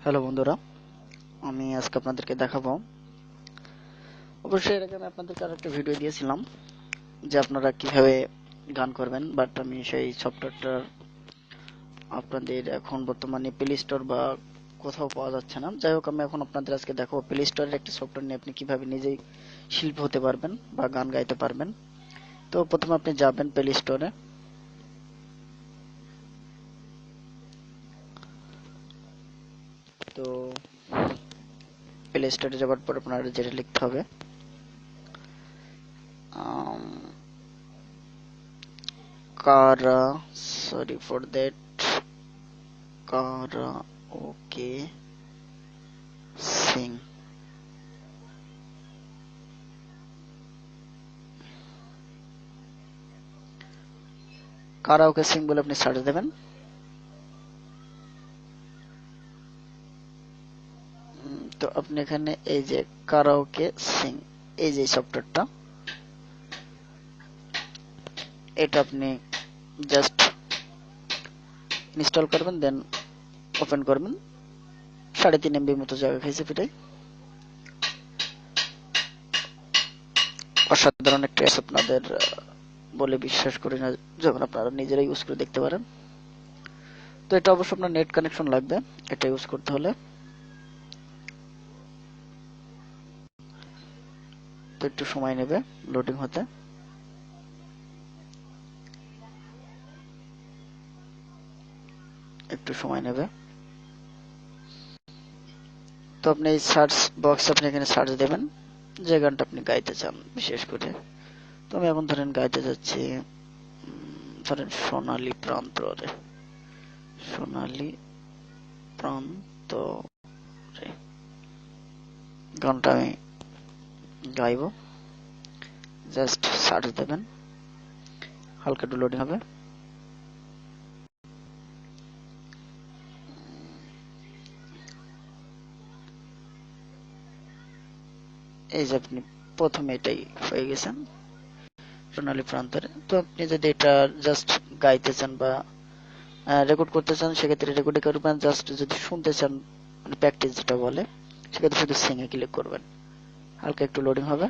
Hello বন্ধুরা, আমি আজকে আপনাদেরকে দেখাবো। অবশ্যই এর আগে আমি আপনাদেরকে আরেকটা ভিডিও দিয়েছিলাম যে আপনারা কিভাবে গান করবেন, বাট আমি সেই সফটওয়্যারটা আপনাদের এখন বর্তমানে প্লে স্টোর বা কোথাও পাওয়া যাচ্ছে না। যাই হোক, আমি এখন আপনাদের আজকে দেখাবো প্লে স্টোরের একটা সফটওয়্যার নিয়ে আপনি কিভাবে নিজেই শিল্পী হতে পারবেন বা গান গাইতে পারবেন। তো প্রথমে আপনি যাবেন প্লে স্টোরে। তো প্লে স্টোরে যাওয়ার পর আপনার যেটা লিখতে হবে, কারা, sorry for that, karaoke Singh. Karaoke Singh বলে আপনি সার্চ দেবেন। তো আপনি এখানে এই যে কারাওকে সিং, এই যে সফটওয়্যারটা, এটা আপনি জাস্ট ইনস্টল করবেন, দেন ওপেন করবেন। 3.5 MB মতো জায়গা খাইছে ফিটাই। অসাধারণ একটা অ্যাপ, আপনাদের বলে বিশ্বাস করি না যখন আপনারা নিজেরা ইউজ করে দেখতে পারেন। তো এটা অবশ্য আপনার নেট কানেকশন লাগবে এটা ইউজ করতে হলে। তো একটু সময় নেবে লোডিং হতে। তো আপনি এই সার্চ বক্স, আপনি এখানে সার্চ দেবেন যে গানটা আপনি গাইতে চান বিশেষ করে। তো আমি এখন ধরেন গাইতে যাচ্ছি, ধরেন সোনালী প্রান্তরে, সোনালী প্রান্তরে গানটা আমি গাইব। জাস্ট সার্চ দেবেন, হালকা একটু লোডিং হবে। এই যে আপনি প্রথমে এটাই হয়ে গেছেন, সোনালী প্রান্তরে। তো আপনি যদি এটা জাস্ট গাইতে চান বা রেকর্ড করতে চান, সেক্ষেত্রে রেকর্ডে করবেন। জাস্ট যদি শুনতে চান, মানে প্র্যাকটিস যেটা বলে, সেক্ষেত্রে শুধু সিং-এ ক্লিক করবেন। হালকা একটু লোডিং হবে।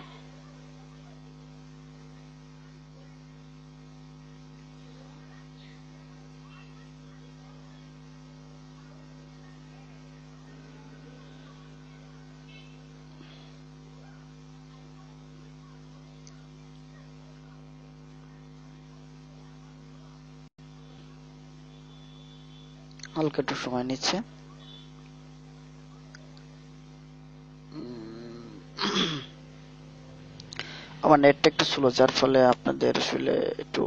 হালকা একটু সময় নিচ্ছে। আমার নেটটা একটু স্লো, যার ফলে আপনাদের আসলে একটু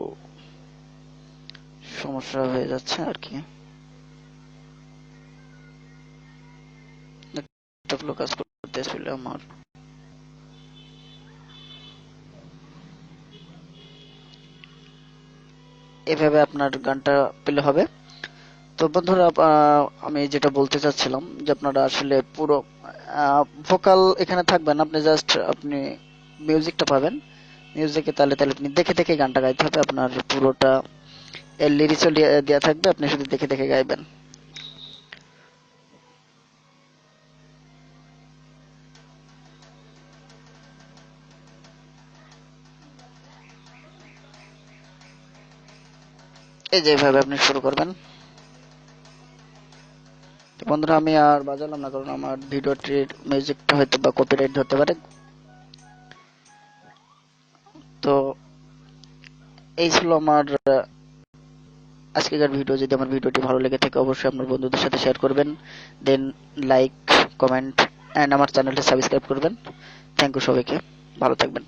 সমস্যা হয়ে যাচ্ছে আর কি। নেটটা কাজ করতে আসলে আমার। এভাবে আপনার গানটা পেলে হবে। তো বন্ধুরা, আমি যেটা বলতে চাচ্ছিলাম যে আপনারা আসলে পুরো ভোকাল এখানে থাকবেন, আপনি জাস্ট আপনি মিউজিকটা পাবেন। মিউজিকে তালে তালে আপনি দেখে দেখে গানটা গাইতে হবে। আপনার পুরোটা এর লিরিক্সও দেওয়া থাকবে, আপনি শুধু দেখে দেখে গাইবেন। এই যে এইভাবে আপনি শুরু করবেন। তো বন্ধুরা, আমি আর বাজালাম না, কারণ আমার ভিডিওটির মিউজিকটা হয়তো বা কপিরাইট ধরতে পারে। তো এই ছিল আমার আজকের ভিডিও। যদি আমার ভিডিওটি ভালো লেগে থাকে, অবশ্যই আপনার বন্ধুদের সাথে শেয়ার করবেন, দেন লাইক, কমেন্ট এন্ড আমার চ্যানেলটি সাবস্ক্রাইব করবেন। থ্যাংক ইউ সবাইকে, ভালো থাকবেন।